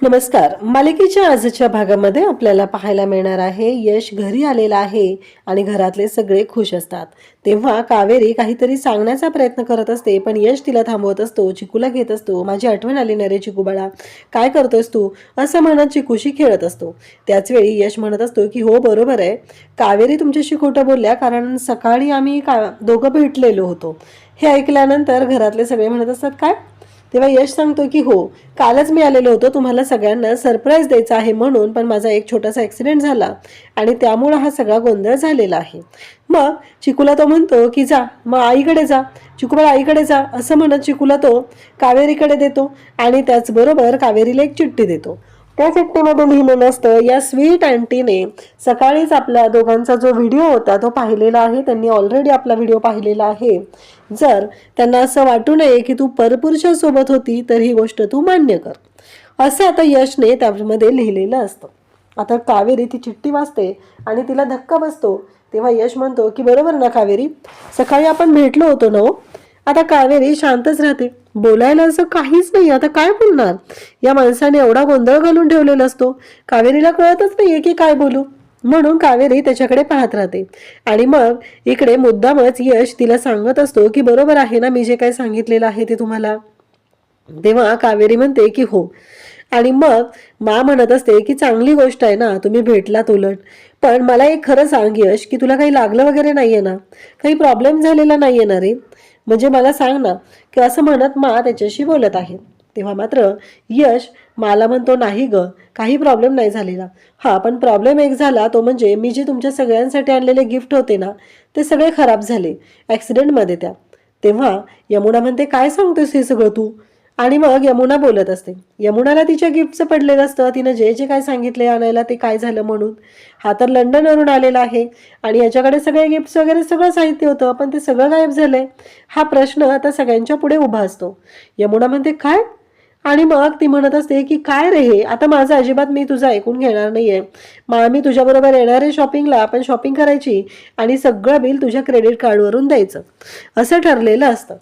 नमस्कार. मालिकेच्या आजच्या भागामध्ये आपल्याला पाहायला मिळणार आहे यश घरी आलेला आहे आणि घरातले सगळे खुश असतात. तेव्हा कावेरी काहीतरी सांगण्याचा प्रयत्न करत असते, पण यश तिला थांबवत असतो. चिकूला घेत असतो. माझी आठवण आली ना रे चिकू बाळा, काय करतोस तू, असं म्हणत चिकूशी खेळत असतो. त्याच वेळी यश म्हणत असतो की हो बरोबर आहे, कावेरी तुमच्याशी खोटं बोलल्या, कारण सकाळी आम्ही दोघं भेटलेलो होतो. हे ऐकल्यानंतर घरातले सगळे म्हणत असतात काय. तेव्हा यश सांगतो की हो, कालच मी आलेलो होतो तुम्हाला सगळ्यांना सरप्राईज द्यायचा आहे म्हणून, पण माझा एक छोटासा ॲक्सिडेंट झाला आणि त्यामुळे हा सगळा गोंधळ झालेला आहे. मग चिकूला तो म्हणतो की जा मग आईकडे जा, चिकूबाळा आईकडे जा, असं म्हणत चिकूला तो कावेरीकडे देतो आणि त्याचबरोबर कावेरीला एक चिठ्ठी देतो. त्या चिठ्ठीमध्ये लिहिलेलं असतं, या स्वीट आंटीने सकाळीच आपल्या दोघांचा जो व्हिडिओ होता तो पाहिलेला आहे. त्यांनी ऑलरेडी आपला व्हिडिओ पाहिलेला आहे. जर त्यांना असं वाटू नये की तू परपुरुषा सोबत होती तर ही गोष्ट तू मान्य कर, असं आता यशने त्यामध्ये लिहिलेलं असतं. आता कावेरी ती चिठ्ठी वाचते आणि तिला धक्का बसतो. तेव्हा यश म्हणतो की बरोबर ना कावेरी, सकाळी आपण भेटलो होतो ना. आता कावेरी शांतच राहते, बोलायला असं काहीच नाही. आता काय बोलणार, या माणसाने एवढा गोंधळ घालून ठेवलेला असतो. कावेरीला कळतच नाहीये की काय बोलू, म्हणून कावेरी त्याच्याकडे पाहत राहते. आणि मग इकडे मुद्दामच यश तिला सांगत असतो की बरोबर आहे ना मी जे काय सांगितलेलं आहे ते तुम्हाला. तेव्हा कावेरी म्हणते की हो. आणि मग मा म्हणत असते की चांगली गोष्ट आहे ना तुम्ही भेटलात उलट, पण मला एक खरं सांग यश की तुला काही लागलं वगैरे नाहीये ना, काही प्रॉब्लेम झालेला नाहीये ना रे, म्हणजे मला सांग ना, की असं म्हणत मा त्याच्याशी बोलत आहे. तेव्हा मात्र यश मला म्हणतो नाही ग, काही प्रॉब्लेम नाही झालेला. हा पण प्रॉब्लेम एक झाला, तो म्हणजे मी जे तुमच्या सगळ्यांसाठी आणलेले गिफ्ट होते ना ते सगळे खराब झाले ॲक्सिडेंटमध्ये त्या. तेव्हा यमुना म्हणते काय सांगतोस हे सगळं तू, आणि मग यमुना बोलत असते. यमुनाला तिच्या गिफ्टचं पडलेलं असतं, तिनं जे जे काय सांगितले आणायला ते काय झालं म्हणून. हा तर लंडनवरून आलेला आहे आणि याच्याकडे सगळे गिफ्ट्स वगैरे सगळं साहित्य होतं, पण ते सगळं गायब झालंय. हा प्रश्न आता सगळ्यांच्या पुढे उभा असतो. यमुना म्हणते काय, आणि मग ती म्हणत असते की काय रे हे, आता माझं अजिबात मी तुझं ऐकून घेणार नाहीये. मी तुझ्याबरोबर येणार आहे शॉपिंगला, आपण शॉपिंग करायची आणि सगळं बिल तुझ्या क्रेडिट कार्डवरून द्यायचं, असं ठरलेलं असतं.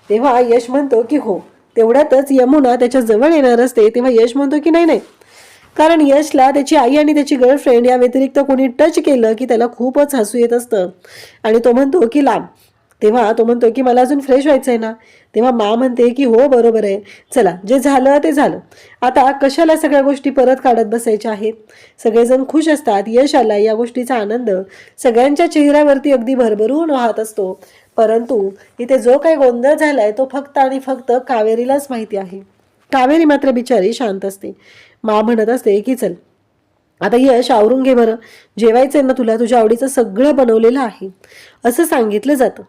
तेव्हा यश म्हणतो की हो. तेवढ्यातच यमुना त्याच्या जवळ येणार असते. तेव्हा यश म्हणतो की नाही नाही, कारण यशला त्याची आई आणि त्याची गर्लफ्रेंड या व्यतिरिक्त कोणी टच केलं की त्याला खूपच हसू येत असतं आणि तो म्हणतो की लांब. तेव्हा तो म्हणतो की मला अजून फ्रेश व्हायचंय ना. तेव्हा मा म्हणते की हो बरोबर आहे, चला जे झालं ते झालं, आता कशाला सगळ्या गोष्टी परत काढत बसायच्या आहेत. सगळेजण खुश असतात. यश आला या गोष्टीचा आनंद सगळ्यांच्या चेहऱ्यावरती अगदी भरभरून वाहत असतो. परंतु इथे जो काही गोंधळ झालाय तो फक्त आणि फक्त कावेरीलाच माहिती आहे. कावेरी मात्र बिचारी शांत असते. मा म्हणत असते की चल आता यश आवरून घे बरं, जेवायचंय ना तुला, तुझ्या आवडीचं सगळं बनवलेलं आहे, असं सांगितलं जातं.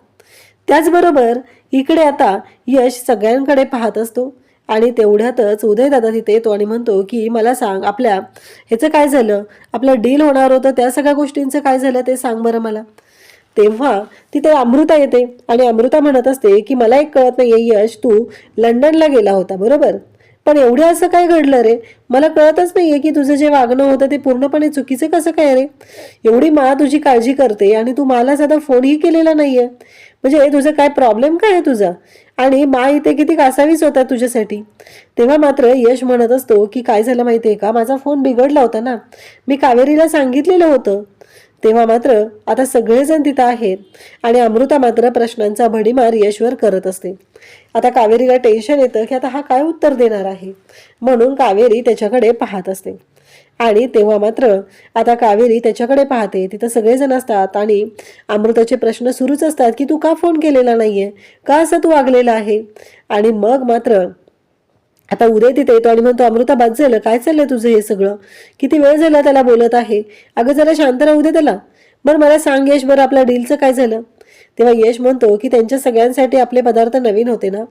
त्याचबरोबर इकडे आता यश सगळ्यांकडे पाहत असतो आणि तेवढ्यातच उदयदादा तिथे येतो आणि म्हणतो की मला सांग, आपल्या ह्याचं काय झालं, आपलं डील होणार होतं त्या सगळ्या गोष्टींचं काय झालं ते सांग बरं मला. तेव्हा तिथे अमृता येते आणि अमृता म्हणत असते की मला एक कळत नाहीये यश, तू लंडनला गेला होता बरोबर, पण एवढं असं काय घडलं रे, मला कळतच नाहीये की तुझं जे वागणं होतं ते पूर्णपणे चुकीचं कसं काय रे. एवढी मा तुझी काळजी करते आणि तू मला साधा फोनही केलेला नाहीये, म्हणजे तुझं काय प्रॉब्लेम काय आहे तुझा, आणि मा इथे किती कासावीस होता तुझ्यासाठी. तेव्हा मात्र यश म्हणत असतो की काय झालं माहितीये का, माझा फोन बिघडला होता ना, मी कावेरीला सांगितलेलं होतं. तेव्हा मात्र आता सगळेजण तिथं आहेत आणि अमृता मात्र प्रश्नांचा भडीमार यशवर करत असते. आता कावेरीला टेन्शन येतं की आता हा काय उत्तर देणार आहे, म्हणून कावेरी त्याच्याकडे पाहत असते. आणि तेव्हा मात्र आता कावेरी त्याच्याकडे पाहते, तिथं सगळेजण असतात आणि अमृताचे प्रश्न सुरूच असतात की तू का फोन केलेला नाहीये, का असं तू वागलेला आहे. आणि मग मात्र आता उदय तिथे येतो आणि म्हणतो अमृता बाद झालं, काय चाललंय तुझं हे सगळं, किती वेळ झाला त्याला बोलत आहे, अगं जरा शांत राहू दे त्याला. बरं मला सांग यश, बरं आपल्या डीलचं काय झालं. तेव्हा यश म्हणतो की त्यांच्या सगळ्यांसाठी आपले पदार्थ नवीन होते ना,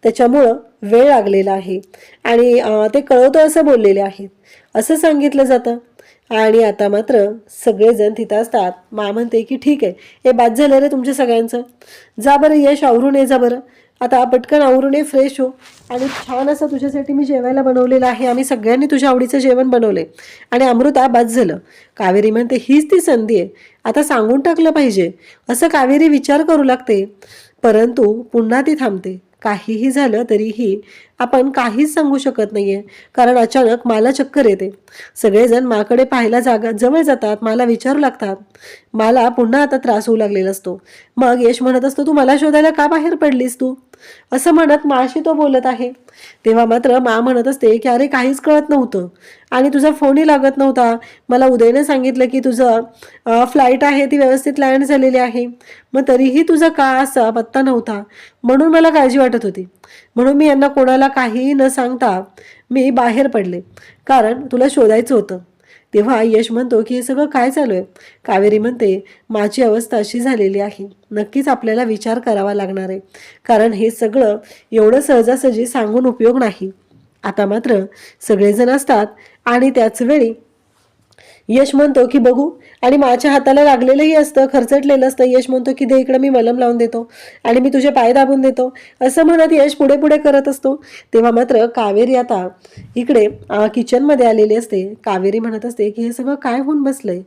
त्याच्यामुळं वेळ लागलेला आहे आणि ते कळवतो असं बोललेले आहेत, असं सांगितलं जातं. आणि आता मात्र सगळेजण तिथं असतात. मा म्हणते की ठीक आहे, हे बाद झालं रे तुमच्या सगळ्यांचं, जा बरं यश आवरून ये, जा बरं आता पटकन आवरून ये, फ्रेश हो, आणि छान असं तुझ्यासाठी मी जेवायला बनवलेलं आहे, आम्ही सगळ्यांनी तुझ्या आवडीचं जेवण बनवले. आणि अमृता बाद झालं. कावेरी म्हणते हीच ती संधी आहे, आता सांगून टाकलं पाहिजे, असं कावेरी विचार करू लागते. परंतु पुन्हा ती थांबते. काहीही झालं तरीही आपण काहीच सांगू शकत नाहीये, कारण अचानक मला चक्कर येते. सगळेजण माकडे पाहायला जवळ जातात, मला विचारू लागतात. मला पुन्हा आता त्रास होऊ लागलेला असतो. मग यश म्हणत असतो, तू मला शोधायला का बाहेर पडलीस तू? असं म्हणत माशी तो बोलत आहे. तेव्हा मात्र मा म्हणत असते की अरे काहीच कळत नव्हतं आणि तुझा फोनही लागत नव्हता. मला उदयने सांगितलं की तुझं फ्लाईट आहे ती व्यवस्थित लँड झालेली आहे. मग तरीही तुझा का असा पत्ता नव्हता, म्हणून मला काळजी वाटत होती. म्हणून मी यांना कोणाला काहीही न सांगता मी बाहेर पडले, कारण तुला शोधायचं होतं. तेव्हा यश म्हणतो की हे सगळं काय चालू आहे? कावेरी म्हणते, माझी अवस्था अशी झालेली आहे, नक्कीच आपल्याला विचार करावा लागणार आहे, कारण हे सगळं एवढं सहजासहजी सांगून उपयोग नाही. आता मात्र सगळेजण असतात आणि त्याच वेळी यश म्हणतो की बघू, आणि माझ्या हाताला लागलेलंही असतं, खरचटलेलं असतं. यश म्हणतो की दे इकडं, मी मलम लावून देतो आणि मी तुझे पाय दाबून देतो. असं म्हणत यश पुढे पुढे करत असतो. तेव्हा मात्र कावेरी आता इकडे किचनमध्ये आलेली असते. कावेरी म्हणत असते की हे सगळं काय होऊन बसलंय,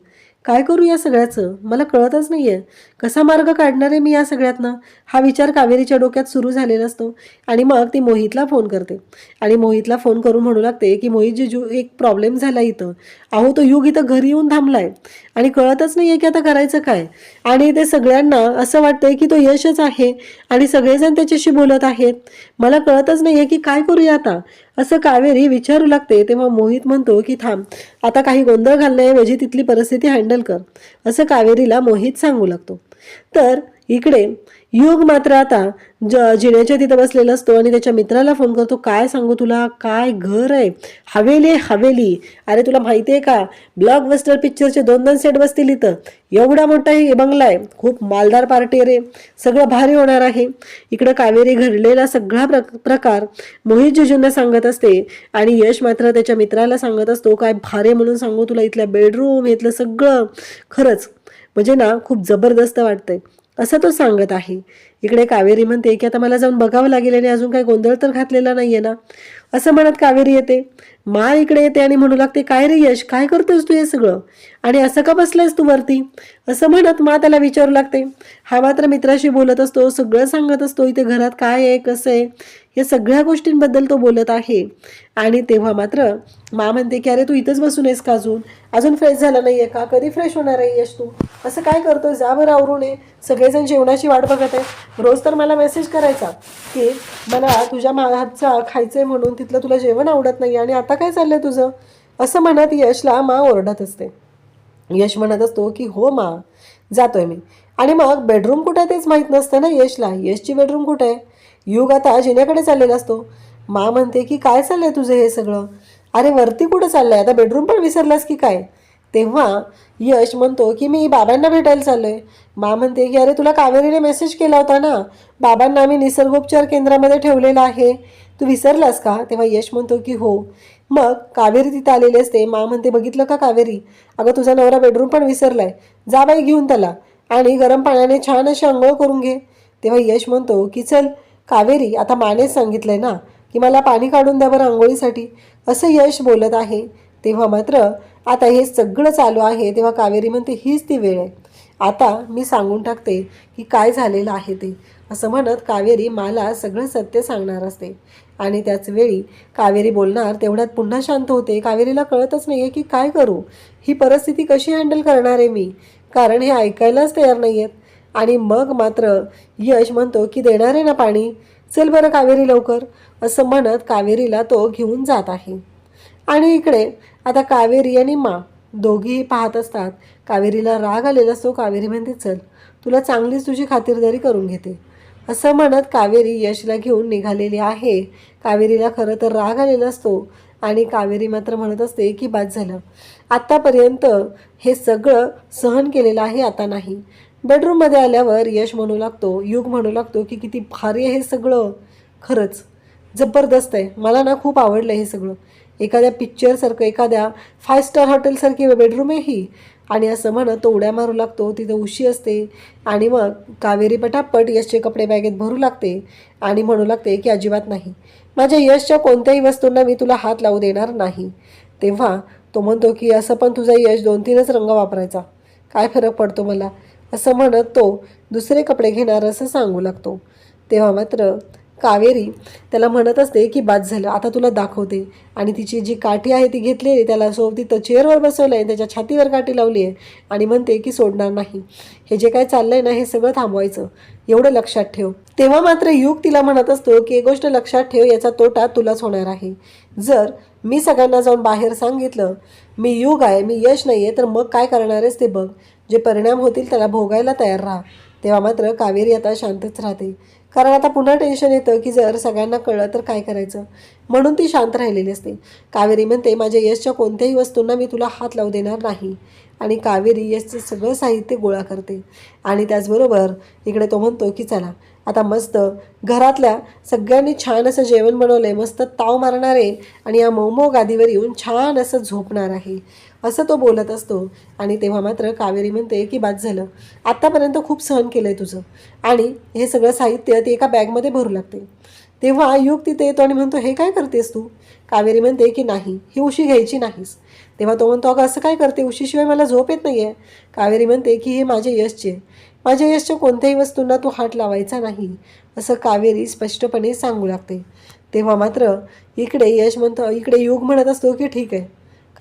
काय करू या सगळ्याचं, मला कळतच नाहीये, कसा मार्ग काढणार आहे मी या सगळ्यातनं, हा विचार कावेरीच्या डोक्यात सुरू झालेला असतो. आणि मग ती मोहितला फोन करते आणि मोहितला फोन करून म्हणू लागते की मोहित जीजू, एक प्रॉब्लेम झाला इथं. अहो तो युग इथं घरी येऊन थांबलाय आणि कळतच नाहीये की आता करायचं काय. आणि ते सगळ्यांना असं वाटतंय की तो यशच आहे आणि सगळेजण त्याच्याशी बोलत आहेत. मला कळतच नाहीये की काय करूया आता, असं कावेरी विचारू लागते. तेव्हा मोहित म्हणतो की थांब, आता काही गोंधळ घालण्याऐवजी तिथली परिस्थिती हँडल कर, असं कावेरीला मोहित सांगू लागतो. तर इकडे युग मात्र आता जिण्याच्या तिथं बसलेला असतो आणि त्याच्या मित्राला फोन करतो. काय सांगू तुला, काय घर आहे, हवेली आहे हवेली. अरे तुला माहिती आहे का, ब्लॉकबस्टर पिक्चरचे 2-2 सेट बसतील इथं, एवढा मोठा हे बंगला आहे, खूप मालदार पार्टी रे, सगळं भारी होणार आहे. इकडं कावेरी घडलेला सगळा प्रकार मोहित जिजूंना सांगत असते आणि यश मात्र त्याच्या मित्राला सांगत असतो, काय भारी म्हणून सांगू तुला, इथल्या बेडरूम, इथलं सगळं खरंच म्हणजे ना खूप जबरदस्त वाटतंय, असं तो सांगत आहे. इकडे कावेरी म्हणते की आता मला जाऊन बघावं लागेल आणि अजून काही गोंधळ तर घातलेला नाहीये ना, असं म्हणत कावेरी येते. मा इकडे येते आणि म्हणू लागते, काय रे यश, काय करतोयस तू हे सगळं आणि असं का बसलायस तू वरती, असं म्हणत मा त्याला विचारू लागते. हा मात्र मित्राशी बोलत असतो, सगळं सांगत असतो, इथे घरात काय आहे कसं आहे या सगळ्या गोष्टींबद्दल तो बोलत आहे. आणि तेव्हा मात्र मा म्हणते की अरे तू इथंच बसून आहेस का, अजून अजून फ्रेश झाला नाहीये का, कधी फ्रेश होणार आहे यश, तू असं काय करतोय, जा बरं आवरून ये, सगळेजण जेवणाची वाट बघत आहे. रोज तर मला मेसेज करायचा की मला तुझ्या हातचा खायचंय म्हणून, तिथलं तुला जेवण आवडत नाही आणि आता काय चाललंय तुझं, असं म्हणत यशला मा ओरडत असते. यश म्हणत असतो की हो मा, जातोय मी. आणि मग बेडरूम कुठे तेच माहीत नसतं ना यशला, यशची बेडरूम कुठे आहे. युग आता जिन्याकडे चाललेला असतो. मा म्हणते की काय चाललंय तुझं हे सगळं, अरे वरती कुठं चाललंय, आता बेडरूम पण विसरलास की काय. तेव्हा यश म्हणतो की मी बाबांना भेटायला चाललोय. मा म्हणते की अरे तुला कावेरीने मेसेज केला होता ना, बाबांना आम्ही निसर्गोपचार केंद्रामध्ये ठेवलेला आहे, तू विसरलास का. तेव्हा यश म्हणतो की हो. मग कावेरी तिथे आलेली असते. मा म्हणते बघितलं का कावेरी, अगं तुझा नवरा बेडरूम पण विसरलाय, जा बाई घेऊन त्याला आणि गरम पाण्याने छान अशी आंघोळ करून घे. तेव्हा यश म्हणतो की चल कावेरी, आता मानेच सांगितलंय ना की मला पाणी काढून द्या बरं आंघोळीसाठी, असं यश बोलत आहे. तेव्हा मात्र आता हे सगळं चालू आहे. तेव्हा कावेरी म्हणते हीच ती वेळ आहे, आता मी सांगून टाकते की काय झालेलं आहे ते, असं म्हणत कावेरी मला सगळं सत्य सांगणार असते. आणि त्याच वेळी कावेरी बोलणार तेवढ्यात पुन्हा शांत होते. कावेरीला कळतच नाही आहे की काय करू, ही परिस्थिती कशी हँडल करणार आहे मी, कारण हे ऐकायलाच तयार नाही आहेत. आणि मग मात्र यश म्हणतो की देणार आहे ना पाणी, चल बरं कावेरी लवकर, असं म्हणत कावेरीला तो घेऊन जात आहे. आणि इकडे आता कावेरी आणि मा दोघीही पाहत असतात. कावेरीला राग आलेला असतो. कावेरी म्हणते चल तुला चांगलीच तुझी खातिरदारी करून घेते, असं म्हणत कावेरी यशला घेऊन निघालेली आहे. कावेरीला खरं तर राग आलेला असतो आणि कावेरी मात्र म्हणत असते की बाद झालं, आत्तापर्यंत हे सगळं सहन केलेलं आहे, आता नाही. बेडरूममध्ये आल्यावर यश म्हणू लागतो, युग म्हणू लागतो की किती भारी आहे हे सगळं, खरंच जबरदस्त आहे, मला ना खूप आवडलं हे सगळं, एखाद्या पिक्चरसारखं, एखाद्या 5 स्टार हॉटेलसारखी बेडरूम आहे ही. आणि असं म्हणत तो उड्या मारू लागतो. तिथं उशी असते आणि मग कावेरी पटापट यशचे कपडे बॅगेत भरू लागते आणि म्हणू लागते की अजिबात नाही, माझ्या यशच्या कोणत्याही वस्तूंना मी तुला हात लावू देणार नाही. तेव्हा तो म्हणतो की असं पण तुझा यश 2-3च रंग वापरायचा, काय फरक पडतो मला, असं म्हणत तो दुसरे कपडे घेणार असं सांगू लागतो. तेव्हा मात्र कावेरी त्याला म्हणत असते की बाद झालं, आता तुला दाखवते. आणि तिची जी काठी आहे ती घेतलेली, त्याला सोबती तर चेअरवर बसवलं आहे, त्याच्या छातीवर काठी लावली आहे आणि म्हणते की सोडणार नाही. हे जे काय चाललंय ना हे सगळं थांबवायचं, एवढं लक्षात ठेव. तेव्हा मात्र युग तिला म्हणत असतो की एक गोष्ट लक्षात ठेव, याचा तोटा तुलाच होणार आहे. जर मी सगळ्यांना जाऊन बाहेर सांगितलं मी युग आहे, मी यश नाही आहे, तर मग काय करणार आहेस ते बघ. जे परिणाम होतील त्याला भोगायला तयार राहा. तेव्हा मात्र कावेरी आता शांतच राहते, कारण आता पुन्हा टेन्शन येतं की जर सगळ्यांना कळलं तर काय करायचं. म्हणून ती शांत राहिलेली असते. कावेरी म्हणते माझ्या यशच्या कोणत्याही वस्तूंना मी तुला हात लावू देणार नाही. आणि कावेरी यशचं सगळं साहित्य गोळा करते. आणि त्याचबरोबर इकडे तो म्हणतो की चला आता मस्त घरातल्या सगळ्यांनी छान असं जेवण बनवलं आहे, मस्त ताव मारणार आहे आणि या मौमो गादीवर येऊन छान असं झोपणार आहे, असं तो बोलत असतो. आणि तेव्हा मात्र कावेरी म्हणते की बाद झालं, आत्तापर्यंत खूप सहन केलं आहे तुझं. आणि हे सगळं साहित्य ती एका बॅगमध्ये भरू लागते. तेव्हा युग तिथे येतो आणि म्हणतो हे काय करतेस तू. कावेरी म्हणते की नाही, ही उशी घ्यायची नाहीस. तेव्हा तो म्हणतो अगं असं काय करते, उशीशिवाय मला झोप येत नाही आहे. कावेरी म्हणते की हे माझे यशचे, माझ्या यशच्या कोणत्याही वस्तूंना तू हात लावायचा नाही, असं कावेरी स्पष्टपणे सांगू लागते. तेव्हा मात्र इकडे यश म्हणतो, इकडे युग म्हणत असतो की ठीक आहे,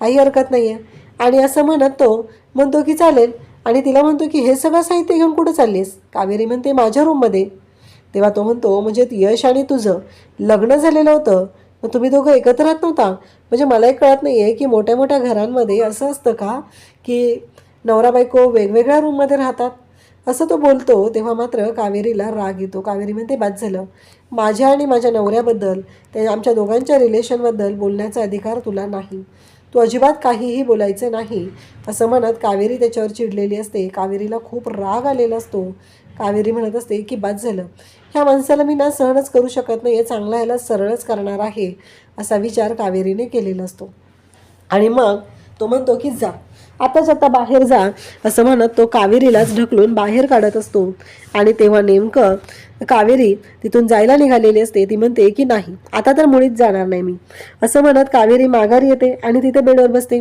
काही हरकत नाही आहे. आणि असं म्हणत तो म्हणतो की चालेल. आणि तिला म्हणतो की हे सगळं साहित्य घेऊन कुठं चाललीस. कावेरी म्हणते माझ्या रूममध्ये. तेव्हा तो म्हणतो म्हणजे यश आणि तुझं लग्न झालेलं होतं, मग तुम्ही दोघं एकत्र राहत नव्हता. म्हणजे मला एक कळत नाही आहे की मोठ्या मोठ्या घरांमध्ये असं असतं का की नवरा बायको वेगवेगळ्या रूममध्ये राहतात, असं तो बोलतो. तेव्हा मात्र कावेरीला राग येतो. कावेरी म्हणते बाद झालं, माझ्या आणि माझ्या नवऱ्याबद्दल, ते आमच्या दोघांच्या रिलेशनबद्दल बोलण्याचा अधिकार तुला नाही. तू अजिबात काहीही बोलायचं नाही, असं म्हणत कावेरी त्याच्यावर चिडलेली असते. कावेरीला खूप राग आलेला असतो. कावेरी म्हणत असते की बाद झालं, ह्या माणसाला मी ना सहनच करू शकत नाही, चांगला ह्याला सरळच करणार आहे, असा विचार कावेरीने केलेला असतो. आणि मग तो म्हणतो की जा आताच आता बाहेर जा, असं म्हणत तो कावेरीलाच ढकलून बाहेर काढत असतो. आणि तेव्हा नेमकं कावेरी तिथून जायला निघालेली असते. ती म्हणते की नाही आता तर मुळीच जाणार नाही मी, असं म्हणत कावेरी माघारी येते आणि तिथे बेडवर बसते.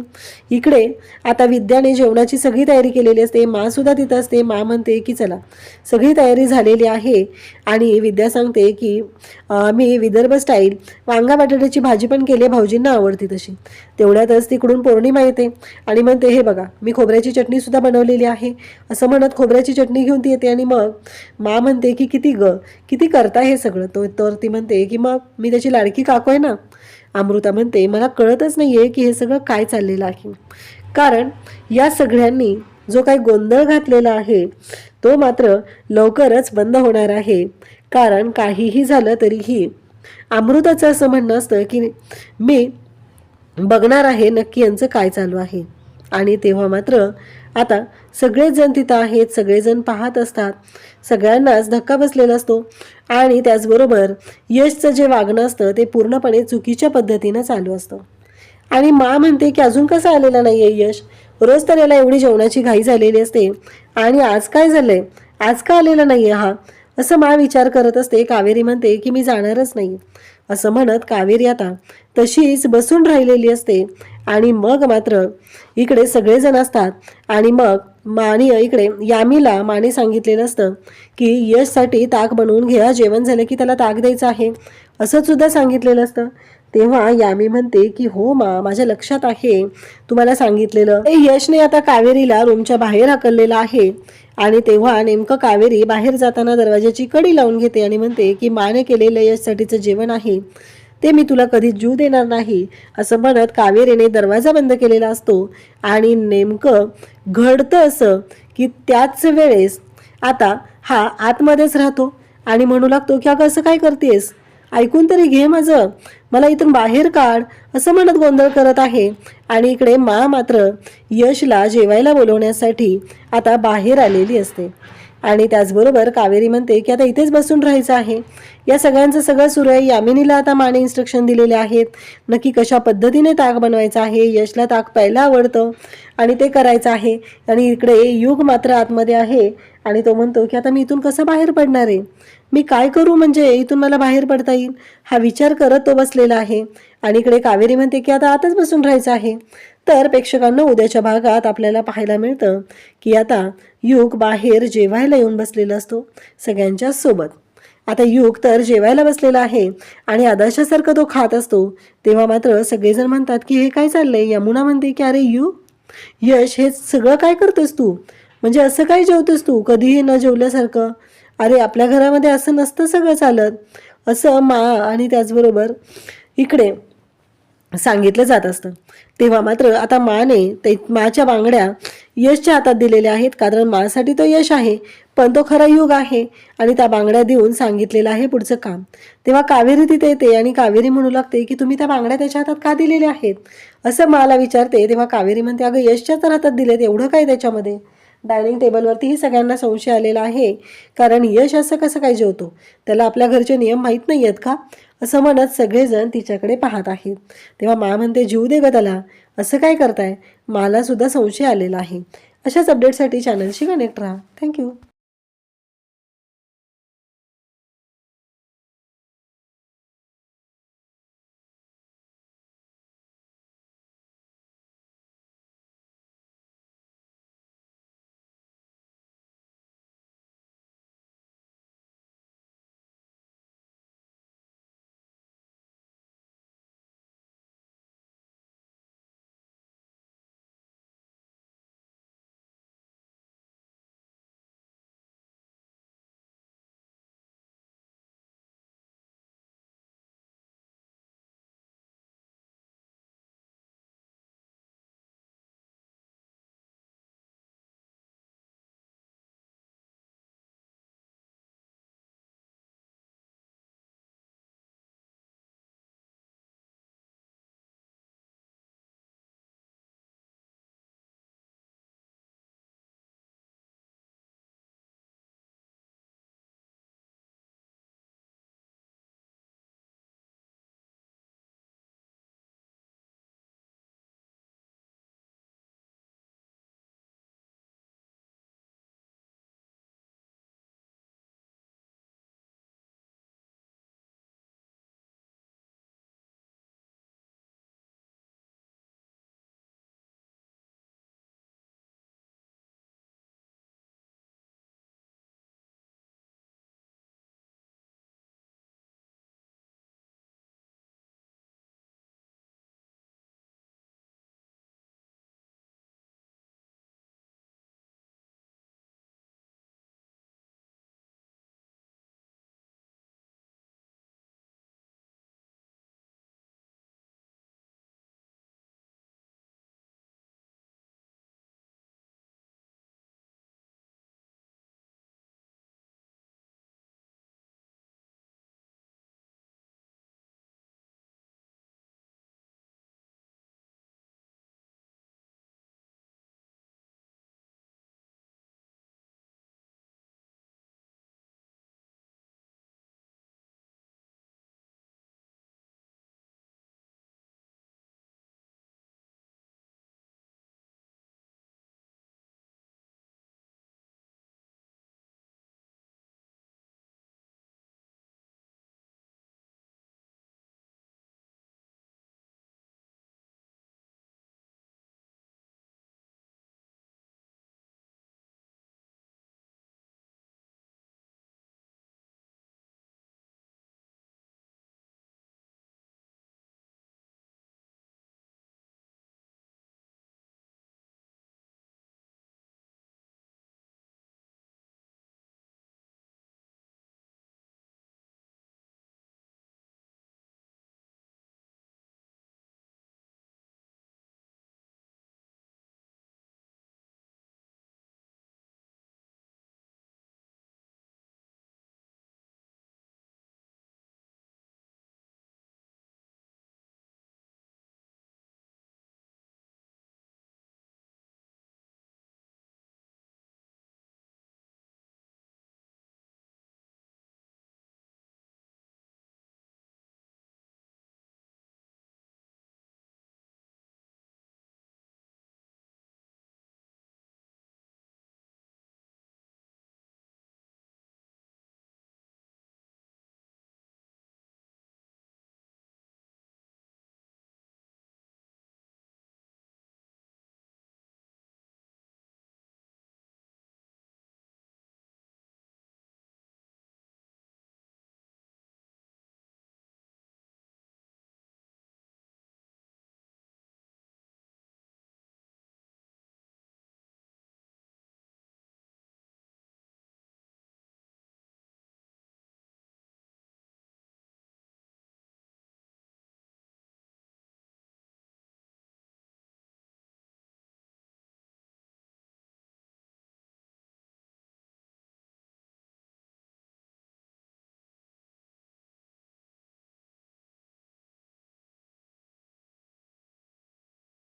इकडे आता विद्याने जेवणाची सगळी तयारी केलेली असते. मासुद्धा तिथं असते. मा म्हणते की चला सगळी तयारी झालेली आहे. आणि विद्या सांगते की मी विदर्भ स्टाईल वांगा बटाट्याची भाजी पण केली आहे, भाऊजींना आवडती तशी. तेवढ्यातच तिकडून पौर्णिमा येते आणि म्हणते हे बघा मी खोबऱ्याची चटणीसुद्धा बनवलेली आहे, असं म्हणत खोबऱ्याची चटणी घेऊन ती येते. आणि मग मा म्हणते की किती करता हे सगळं. तर ती म्हणते की मग मी त्याची लाडकी काकू आहे ना. अमृता म्हणते मला कळतच नाही आहे की हे सगळं काय चाललेलं आहे, कारण या सगळ्यांनी जो काही गोंधळ घातलेला आहे तो मात्र लवकरच बंद होणार आहे. कारण काहीही झालं तरीही अमृताचं असं म्हणणं असतं की मी बघणार आहे नक्की यांचं काय चालू आहे. आणि तेव्हा मात्र आता सगळेच जण तिथं आहेत, सगळेजण पाहत असतात. सगळ्यांनाच धक्का बसलेला असतो. आणि त्याचबरोबर यशचं जे वागणं असतं ते पूर्णपणे चुकीच्या पद्धतीनं चालू असतं. आणि मा म्हणते की अजून कसं आलेला नाही आहे यश, रोज तर याला एवढी जेवणाची घाई झालेली असते आणि आज काय झालंय, आज का आलेला नाही आहे हा, असं मा विचार करत असते. कावेरी म्हणते की मी जाणारच नाही, असं म्हणत कावेरी आता तशीच बसून राहिलेली असते. आणि मग मात्र इकडे सगळेजण असतात. आणि मग माने इकडे यामीला माने सांगितलेलं असतं की यशसाठी ताक बनवून घ्या, जेवण झालं की त्याला ताक द्यायचं आहे, असं सुद्धा सांगितलेलं असतं. तेव्हा यामी म्हणते की हो मा, माझ्या लक्षात आहे, तुम्हाला सांगितलेलं. यशने आता कावेरीला रूमच्या बाहेर हाकललेलं आहे. आणि तेव्हा नेमकं कावेरी बाहेर जाताना दरवाजाची कडी लावून घेते आणि म्हणते की माने केलेलं यशसाठीचं जेवण आहे ते मी तुला कधी जीव देणार नाही, असं म्हणत कावेरीने दरवाजा बंद केलेला असतो. आणि नेमकं घडतं असं की त्याच वेळेस आता हा आतमध्येच राहतो आणि म्हणू लागतो की अगं असं काय करतेस, ऐकून तरी घे माझं, मला इथून बाहेर काढ, असं म्हणत गोंधळ करत आहे. आणि इकडे मा मात्र यशला जेवायला बोलवण्यासाठी आता बाहेर आलेली असते. आणि त्याचबरोबर कावेरी म्हणते की आता इथेच बसून राहायचं आहे. या सगळ्यांचं सगळं सुरू आहे. यामिनीला आता माने इन्स्ट्रक्शन दिलेले आहेत नक्की कशा पद्धतीने ताक बनवायचं आहे. यशला ताक प्यायला आवडतं आणि ते करायचं आहे. आणि इकडे युग मात्र आतमध्ये आहे आणि तो म्हणतो की आता मी इथून कसं बाहेर पडणार आहे, मी काय करू म्हणजे इथून मला बाहेर पडता येईल, हा विचार करत तो बसलेला आहे. आणि इकडे कावेरी म्हणते की आता आताच बसून राहायचं आहे. तर प्रेक्षकांना उद्याच्या भागात आपल्याला पाहायला मिळतं की आता युग बाहेर जेवायला येऊन बसलेला असतो सगळ्यांच्या सोबत. आता युग तर जेवायला बसलेला आहे आणि आदर्शासारखं तो खात असतो. तेव्हा मात्र सगळेजण म्हणतात की हे काय चाललंय. यमुना म्हणते की अरे यश हे सगळं काय करतोस तू, म्हणजे असं काय जेवतोस तू कधीही न जेवल्यासारखं. अरे आपल्या घरामध्ये असं नसतं सगळं चालत, असं आणि त्याचबरोबर इकडे सांगितलं जात असतं. तेव्हा मात्र आता माच्या बांगड्या यशच्या हातात दिलेल्या आहेत, कारण मासाठी तो यश आहे, पण तो खरा युग आहे आणि त्या बांगड्या देऊन सांगितलेलं आहे पुढचं काम. तेव्हा कावेरी तिथे येते आणि कावेरी म्हणू लागते की तुम्ही त्या बांगड्या त्याच्या हातात का दिलेल्या आहेत, असं माला विचारते. तेव्हा कावेरी म्हणते अगं यशच्या तर हातात दिलेत, एवढं काय त्याच्यामध्ये. डायनिंग टेबलवरतीही सगळ्यांना संशय आलेला आहे, कारण यश असं कसं काय जेवतो, त्याला आपल्या घरचे नियम माहीत नाही आहेत का, असं म्हणत सगळेजण तिच्याकडे पाहत आहेत. तेव्हा मा म्हणते जीव दे ग त्याला, असं काय करताय. मला सुद्धा संशय आलेला आहे. अशाच अपडेटसाठी चॅनलशी कनेक्ट राहा. थँक्यू.